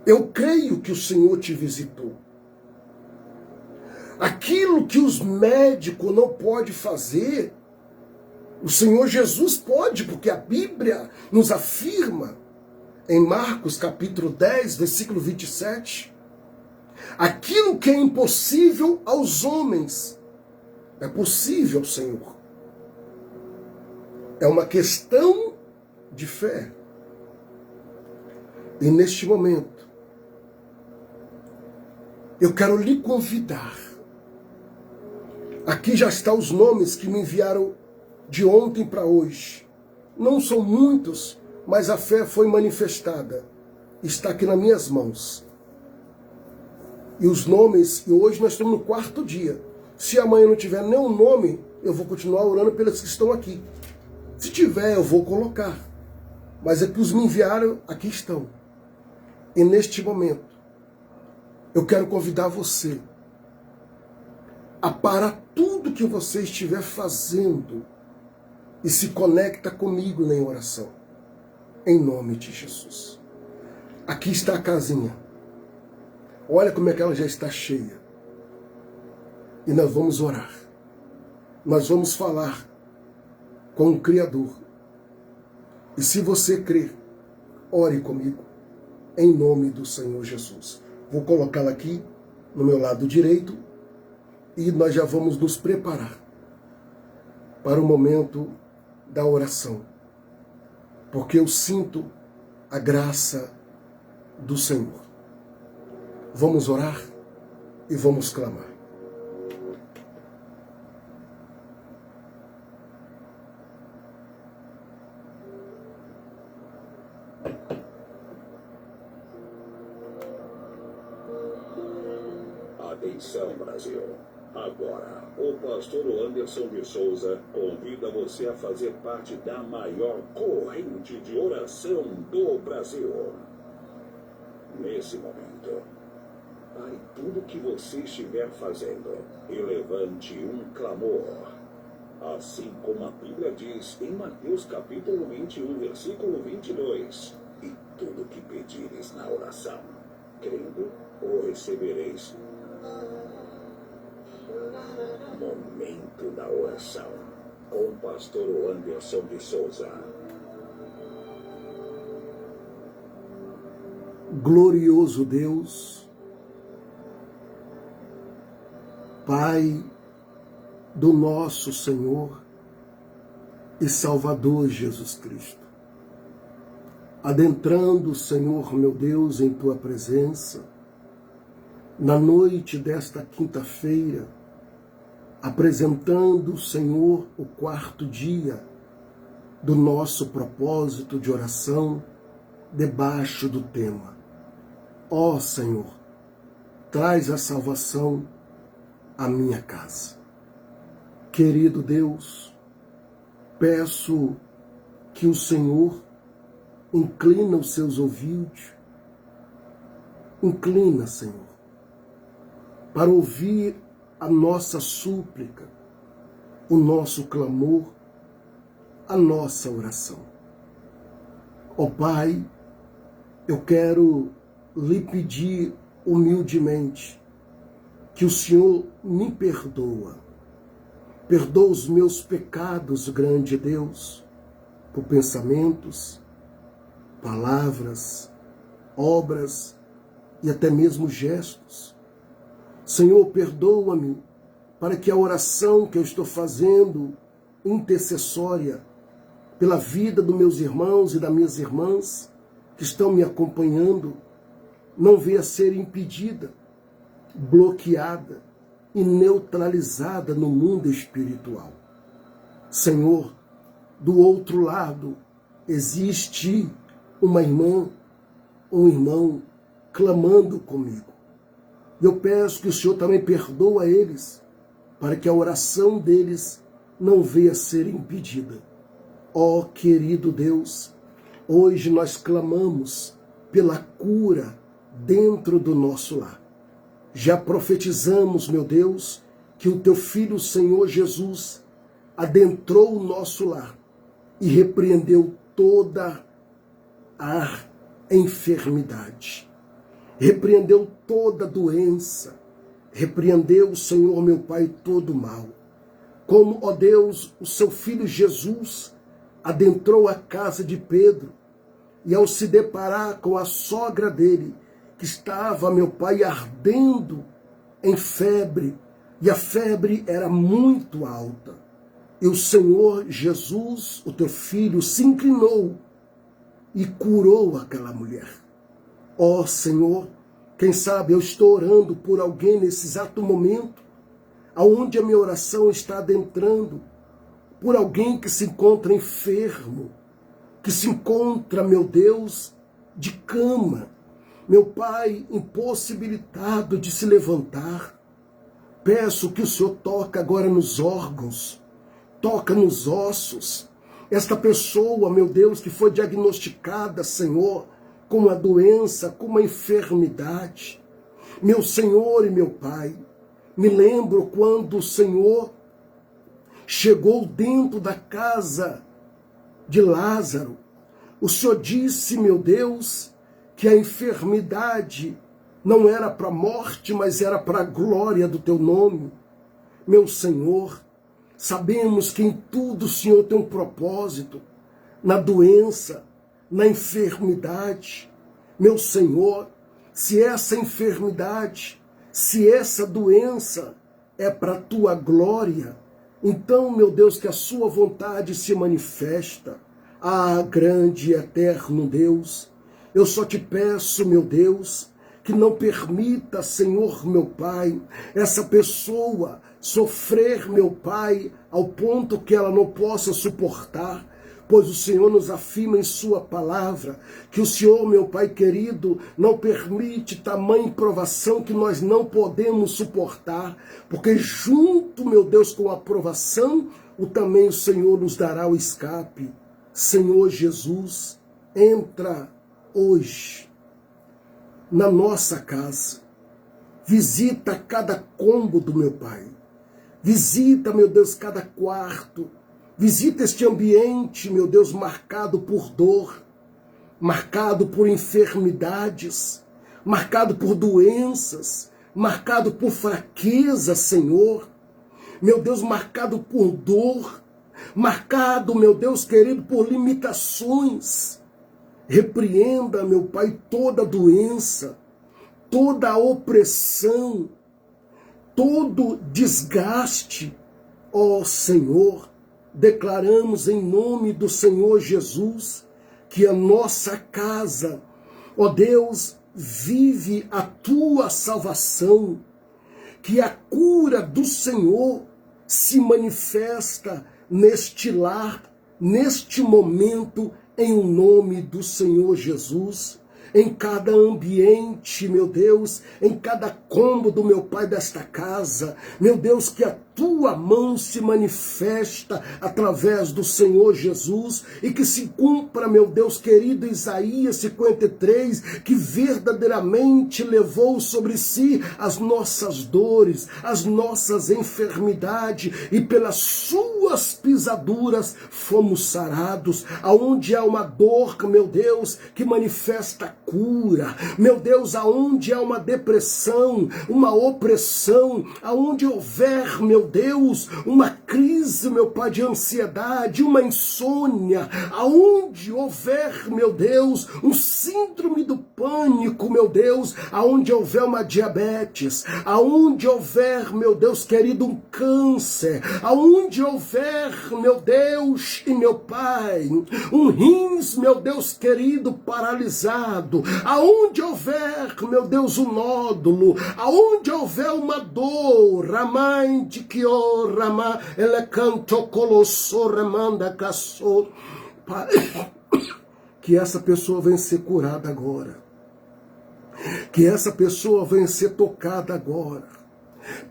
Eu creio que o Senhor te visitou. Aquilo que os médicos não podem fazer, o Senhor Jesus pode, porque a Bíblia nos afirma, em Marcos capítulo 10, versículo 27, aquilo que é impossível aos homens, é possível ao Senhor. É uma questão de fé. E neste momento, eu quero lhe convidar. Aqui já estão os nomes que me enviaram de ontem para hoje. Não são muitos, mas a fé foi manifestada. Está aqui nas minhas mãos. E os nomes, e hoje nós estamos no 4º dia. Se amanhã não tiver nenhum nome, eu vou continuar orando pelos que estão aqui. Se tiver, eu vou colocar. Mas é que os me enviaram, aqui estão. E neste momento, eu quero convidar você a parar tudo que você estiver fazendo e se conecta comigo em oração. Em nome de Jesus. Aqui está a casinha. Olha como é que ela já está cheia. E nós vamos orar. Nós vamos falar com o Criador. E se você crer, ore comigo. Em nome do Senhor Jesus. Vou colocá-la aqui no meu lado direito. E nós já vamos nos preparar para o momento da oração. Porque eu sinto a graça do Senhor. Vamos orar e vamos clamar. Atenção, Brasil. Agora, o pastor Anderson de Souza convida você a fazer parte da maior corrente de oração do Brasil. Nesse momento, pare tudo que você estiver fazendo e levante um clamor. Assim como a Bíblia diz em Mateus capítulo 21, versículo 22. E tudo que pedires na oração, crendo, o recebereis. Momento da oração, com o pastor Anderson de Souza. Glorioso Deus, Pai do nosso Senhor e Salvador Jesus Cristo. Adentrando, Senhor meu Deus, em Tua presença, na noite desta quinta-feira, apresentando, Senhor, o 4º dia do nosso propósito de oração, debaixo do tema: ó Senhor, traz a salvação à minha casa. Querido Deus, peço que o Senhor inclina os seus ouvidos, inclina, Senhor, para ouvir a nossa súplica, o nosso clamor, a nossa oração. Ó Pai, eu quero lhe pedir humildemente que o Senhor me perdoa os meus pecados, grande Deus, por pensamentos, palavras, obras e até mesmo gestos. Senhor, perdoa-me para que a oração que eu estou fazendo, intercessória, pela vida dos meus irmãos e das minhas irmãs que estão me acompanhando, não venha a ser impedida, bloqueada e neutralizada no mundo espiritual. Senhor, do outro lado existe uma irmã, um irmão clamando comigo. Eu peço que o Senhor também perdoa eles, para que a oração deles não venha a ser impedida. Ó querido Deus, hoje nós clamamos pela cura dentro do nosso lar. Já profetizamos, meu Deus, que o Teu Filho, Senhor Jesus, adentrou o nosso lar e repreendeu toda a enfermidade, repreendeu toda doença, repreendeu, Senhor meu Pai, todo o mal. Como, ó Deus, o Seu Filho Jesus adentrou a casa de Pedro e ao se deparar com a sogra dele, que estava, meu Pai, ardendo em febre, e a febre era muito alta. E o Senhor Jesus, o Teu Filho, se inclinou e curou aquela mulher. Ó Senhor, quem sabe eu estou orando por alguém nesse exato momento, aonde a minha oração está adentrando, por alguém que se encontra enfermo, que se encontra, meu Deus, de cama, meu Pai, impossibilitado de se levantar. Peço que o Senhor toque agora nos órgãos, toca nos ossos. Esta pessoa, meu Deus, que foi diagnosticada, Senhor, com uma doença, com uma enfermidade. Meu Senhor e meu Pai, me lembro quando o Senhor chegou dentro da casa de Lázaro. O Senhor disse, meu Deus, que a enfermidade não era para a morte, mas era para a glória do Teu nome. Meu Senhor, sabemos que em tudo o Senhor tem um propósito, na doença, na enfermidade. Meu Senhor, se essa enfermidade, se essa doença é para a Tua glória, então, meu Deus, que a Sua vontade se manifesta. Ah, grande e eterno Deus, eu só te peço, meu Deus, que não permita, Senhor, meu Pai, essa pessoa sofrer, meu Pai, ao ponto que ela não possa suportar, pois o Senhor nos afirma em Sua palavra que o Senhor, meu Pai querido, não permite tamanha provação que nós não podemos suportar, porque junto, meu Deus, com a provação, também o Senhor nos dará o escape. Senhor Jesus, entra hoje na nossa casa, visita cada cômodo, meu Pai, visita, meu Deus, cada quarto, visita este ambiente, meu Deus, marcado por dor, marcado por enfermidades, marcado por doenças, marcado por fraqueza, Senhor, meu Deus, marcado por dor, marcado, meu Deus querido, por limitações. Repreenda, meu Pai, toda doença, toda opressão, todo desgaste. Ó Senhor, declaramos em nome do Senhor Jesus que a nossa casa, ó Deus, vive a tua salvação, que a cura do Senhor se manifesta neste lar, neste momento, em nome do Senhor Jesus. Em cada ambiente, meu Deus, em cada cômodo, meu Pai, desta casa, meu Deus, que a tua mão se manifesta através do Senhor Jesus e que se cumpra, meu Deus querido, Isaías 53, que verdadeiramente levou sobre si as nossas dores, as nossas enfermidades e pelas suas pisaduras fomos sarados. Aonde há uma dor, meu Deus, que manifesta cura, meu Deus, aonde há uma depressão, uma opressão, aonde houver, meu Deus, uma crise, meu Pai, de ansiedade, uma insônia, aonde houver, meu Deus, um síndrome do pânico, meu Deus, aonde houver uma diabetes, aonde houver, meu Deus querido, um câncer, aonde houver, meu Deus e meu Pai, um rins, meu Deus querido, paralisado, aonde houver, meu Deus, um nódulo, aonde houver uma dor, ramai de que o rama, ele canto colosso, remanda caçou, que essa pessoa venha ser curada agora, que essa pessoa venha ser tocada agora,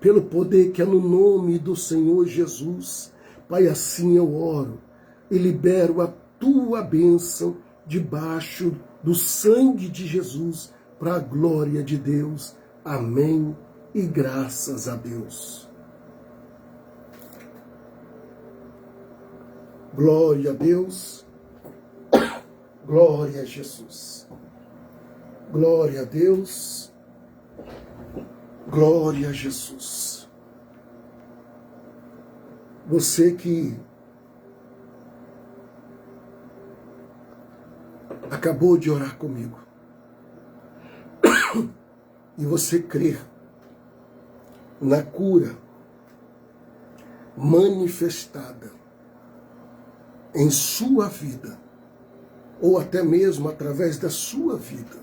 pelo poder que é no nome do Senhor Jesus. Pai, assim eu oro e libero a tua bênção debaixo do sangue de Jesus, para a glória de Deus. Amém e graças a Deus. Glória a Deus, glória a Jesus. Glória a Deus, glória a Jesus. Você que acabou de orar comigo e você crê na cura manifestada em sua vida, ou até mesmo através da sua vida,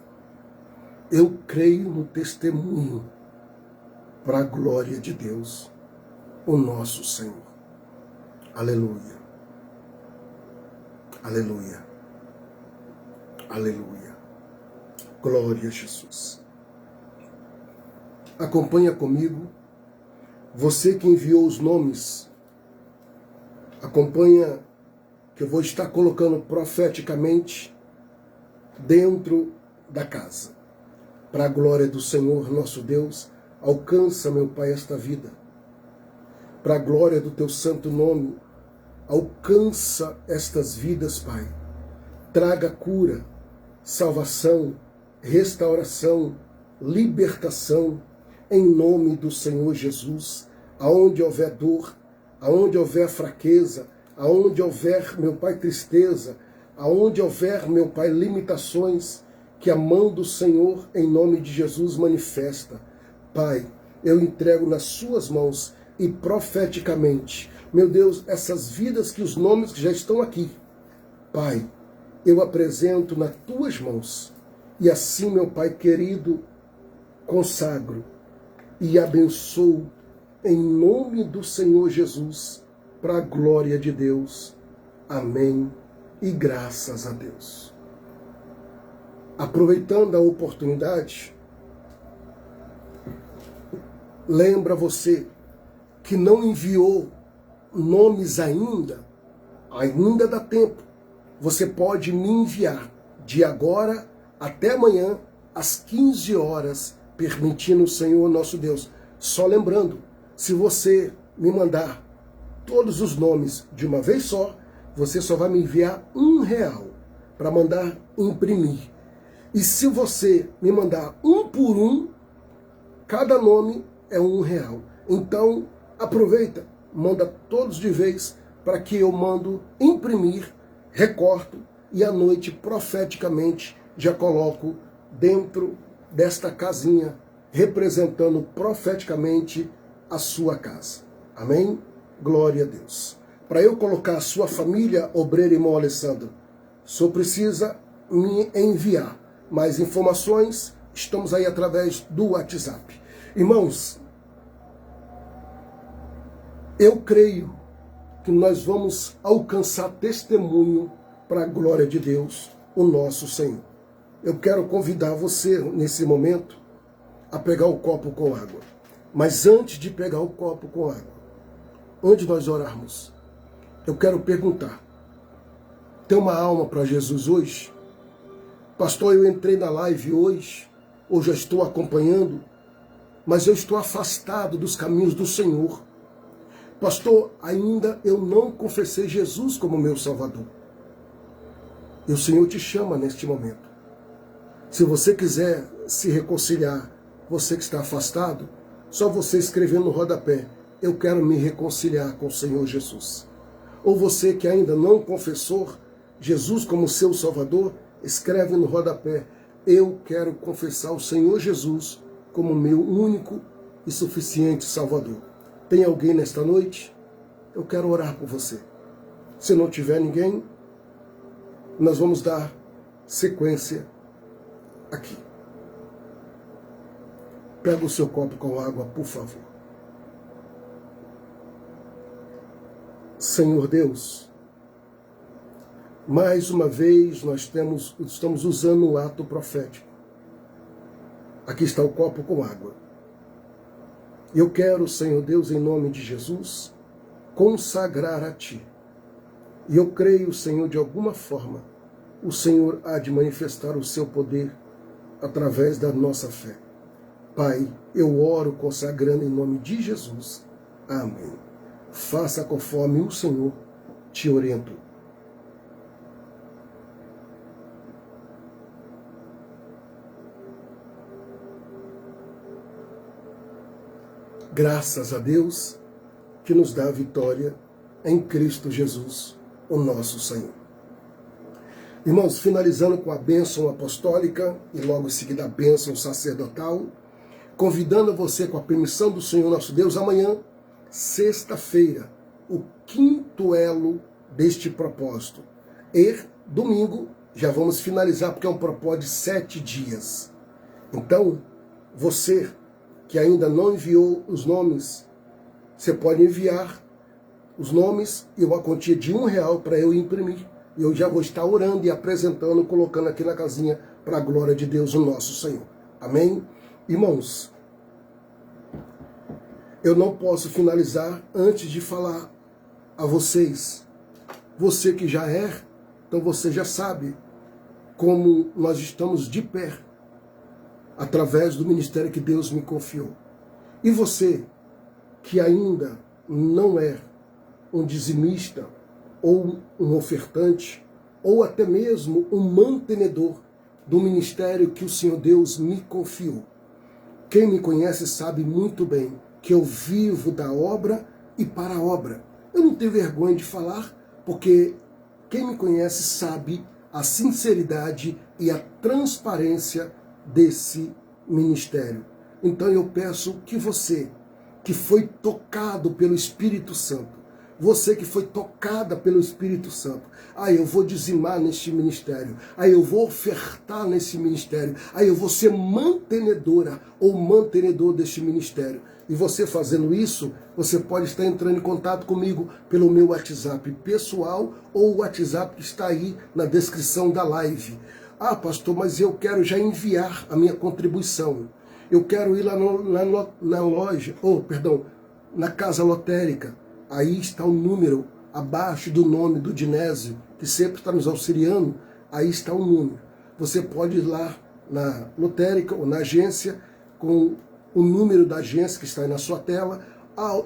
eu creio no testemunho para a glória de Deus, o nosso Senhor. Aleluia. Aleluia. Aleluia. Glória a Jesus. Acompanha comigo. Você que enviou os nomes, acompanha que eu vou estar colocando profeticamente dentro da casa. Para a glória do Senhor nosso Deus, alcança, meu Pai, esta vida. Para a glória do teu santo nome, alcança estas vidas, Pai. Traga cura, salvação, restauração, libertação, em nome do Senhor Jesus. Aonde houver dor, aonde houver fraqueza, aonde houver, meu Pai, tristeza, aonde houver, meu Pai, limitações, que a mão do Senhor, em nome de Jesus, manifesta. Pai, eu entrego nas suas mãos e profeticamente, meu Deus, essas vidas que os nomes que já estão aqui, Pai, eu apresento nas tuas mãos. E assim, meu Pai querido, consagro e abençoo em nome do Senhor Jesus, para a glória de Deus. Amém e graças a Deus. Aproveitando a oportunidade, lembra você que não enviou nomes ainda dá tempo. Você pode me enviar de agora até amanhã, às 15 horas, permitindo o Senhor nosso Deus. Só lembrando, se você me mandar todos os nomes de uma vez só, você só vai me enviar R$1 para mandar imprimir. E se você me mandar um por um, cada nome é R$1. Então, aproveita, manda todos de vez, para que eu mando imprimir, recorto e à noite, profeticamente, já coloco dentro desta casinha, representando profeticamente a sua casa. Amém? Glória a Deus. Para eu colocar a sua família, obreiro irmão Alessandro, o senhor precisa me enviar mais informações. Estamos aí através do WhatsApp. Irmãos, eu creio que nós vamos alcançar testemunho para a glória de Deus, o nosso Senhor. Eu quero convidar você, nesse momento, a pegar o copo com água. Mas antes de pegar o copo com água, antes de nós orarmos, eu quero perguntar, tem uma alma para Jesus hoje? Pastor, eu entrei na live hoje, ou já estou acompanhando, mas eu estou afastado dos caminhos do Senhor. Pastor, ainda eu não confessei Jesus como meu Salvador. E o Senhor te chama neste momento. Se você quiser se reconciliar, você que está afastado, só você escrever no rodapé, eu quero me reconciliar com o Senhor Jesus. Ou você que ainda não confessou Jesus como seu Salvador, escreve no rodapé, eu quero confessar o Senhor Jesus como meu único e suficiente Salvador. Tem alguém nesta noite? Eu quero orar por você. Se não tiver ninguém, nós vamos dar sequência aqui. Pega o seu copo com água, por favor. Senhor Deus, mais uma vez nós estamos usando o ato profético. Aqui está o copo com água. Eu quero, Senhor Deus, em nome de Jesus, consagrar a Ti. E eu creio, Senhor, de alguma forma, o Senhor há de manifestar o seu poder através da nossa fé. Pai, eu oro consagrando em nome de Jesus. Amém. Faça conforme o Senhor te orientou. Graças a Deus que nos dá a vitória em Cristo Jesus, o nosso Senhor. Irmãos, finalizando com a bênção apostólica e logo em seguida a bênção sacerdotal, convidando você com a permissão do Senhor nosso Deus, amanhã, sexta-feira, o quinto elo deste propósito. E domingo, já vamos finalizar, porque é um propósito de 7 dias. Então, você que ainda não enviou os nomes, você pode enviar os nomes e uma quantia de R$1 para eu imprimir. E eu já vou estar orando e apresentando, colocando aqui na casinha para a glória de Deus, o nosso Senhor. Amém? Irmãos, eu não posso finalizar antes de falar a vocês. Você que já é, então você já sabe como nós estamos de pé através do ministério que Deus me confiou. E você que ainda não é um dizimista, ou um ofertante, ou até mesmo um mantenedor do ministério que o Senhor Deus me confiou. Quem me conhece sabe muito bem que eu vivo da obra e para a obra. Eu não tenho vergonha de falar, porque quem me conhece sabe a sinceridade e a transparência desse ministério. Então eu peço que você, que foi tocado pelo Espírito Santo, você que foi tocada pelo Espírito Santo, eu vou dizimar neste ministério, eu vou ofertar nesse ministério, eu vou ser mantenedora ou mantenedor deste ministério. E você fazendo isso, você pode estar entrando em contato comigo pelo meu WhatsApp pessoal ou o WhatsApp que está aí na descrição da live. Pastor, mas eu quero já enviar a minha contribuição. Eu quero ir lá na loja, na casa lotérica. Aí está o número, abaixo do nome do Dinésio, que sempre está nos auxiliando, aí está o número. Você pode ir lá na lotérica ou na agência, com o número da agência que está aí na sua tela.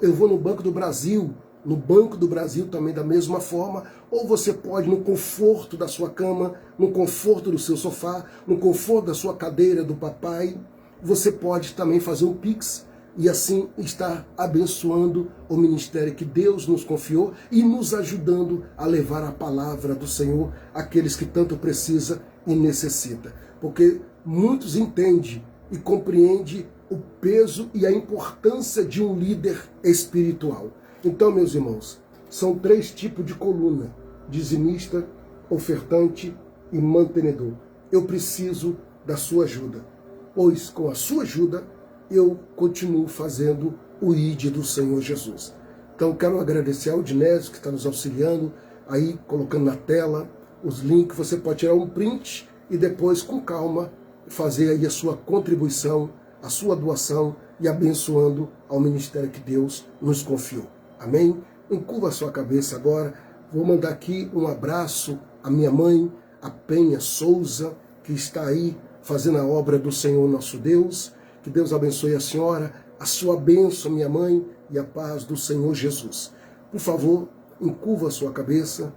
Eu vou no Banco do Brasil, no Banco do Brasil também da mesma forma, ou você pode no conforto da sua cama, no conforto do seu sofá, no conforto da sua cadeira do papai, você pode também fazer um Pix, e assim estar abençoando o ministério que Deus nos confiou e nos ajudando a levar a palavra do Senhor àqueles que tanto precisa e necessita. Porque muitos entendem e compreendem o peso e a importância de um líder espiritual. Então, meus irmãos, são 3 tipos de coluna: dizimista, ofertante e mantenedor. Eu preciso da sua ajuda, pois com a sua ajuda eu continuo fazendo o ID do Senhor Jesus. Então, quero agradecer ao Odinésio que está nos auxiliando, aí colocando na tela os links. Você pode tirar um print e depois, com calma, fazer aí a sua contribuição, a sua doação e abençoando ao ministério que Deus nos confiou. Amém? Encurva a sua cabeça agora. Vou mandar aqui um abraço à minha mãe, a Penha Souza, que está aí fazendo a obra do Senhor nosso Deus. Que Deus abençoe a senhora, a sua bênção, minha mãe, e a paz do Senhor Jesus. Por favor, encurva a sua cabeça,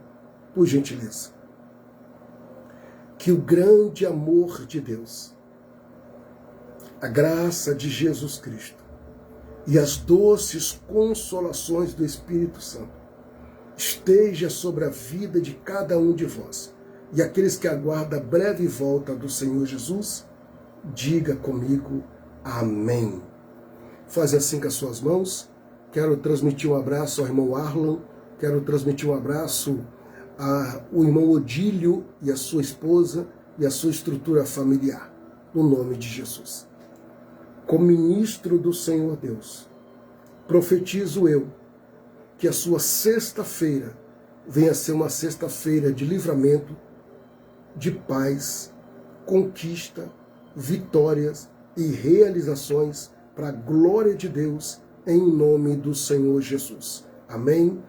por gentileza. Que o grande amor de Deus, a graça de Jesus Cristo e as doces consolações do Espírito Santo esteja sobre a vida de cada um de vós. E aqueles que aguardam a breve volta do Senhor Jesus, diga comigo, amém. Faz assim com as suas mãos. Quero transmitir um abraço ao irmão Arlan, quero transmitir um abraço ao irmão Odílio e a sua esposa e a sua estrutura familiar, no nome de Jesus. Como ministro do Senhor Deus, profetizo eu que a sua sexta-feira venha a ser uma sexta-feira de livramento, de paz, conquista, vitórias e realizações para a glória de Deus, em nome do Senhor Jesus. Amém?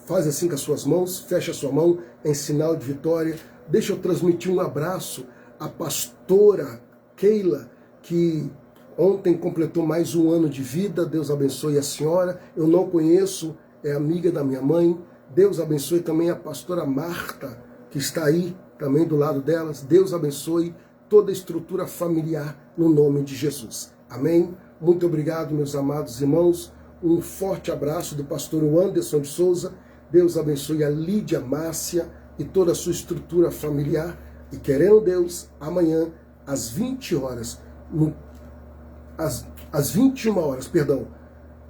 Faz assim com as suas mãos, fecha a sua mão em sinal de vitória. Deixa eu transmitir um abraço à pastora Keila, que ontem completou mais um ano de vida. Deus abençoe a senhora. Eu não conheço, é amiga da minha mãe. Deus abençoe também a pastora Marta, que está aí também do lado delas. Deus abençoe toda a estrutura familiar no nome de Jesus. Amém? Muito obrigado, meus amados irmãos. Um forte abraço do pastor Anderson de Souza. Deus abençoe a Lídia Márcia e toda a sua estrutura familiar. E querendo Deus, amanhã, às 20 horas, às 21 horas, perdão,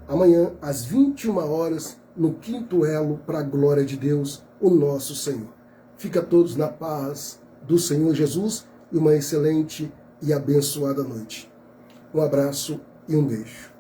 amanhã, às 21 horas, no quinto elo, para a glória de Deus, o nosso Senhor. Fica todos na paz do Senhor Jesus e uma excelente e abençoada noite. Um abraço e um beijo.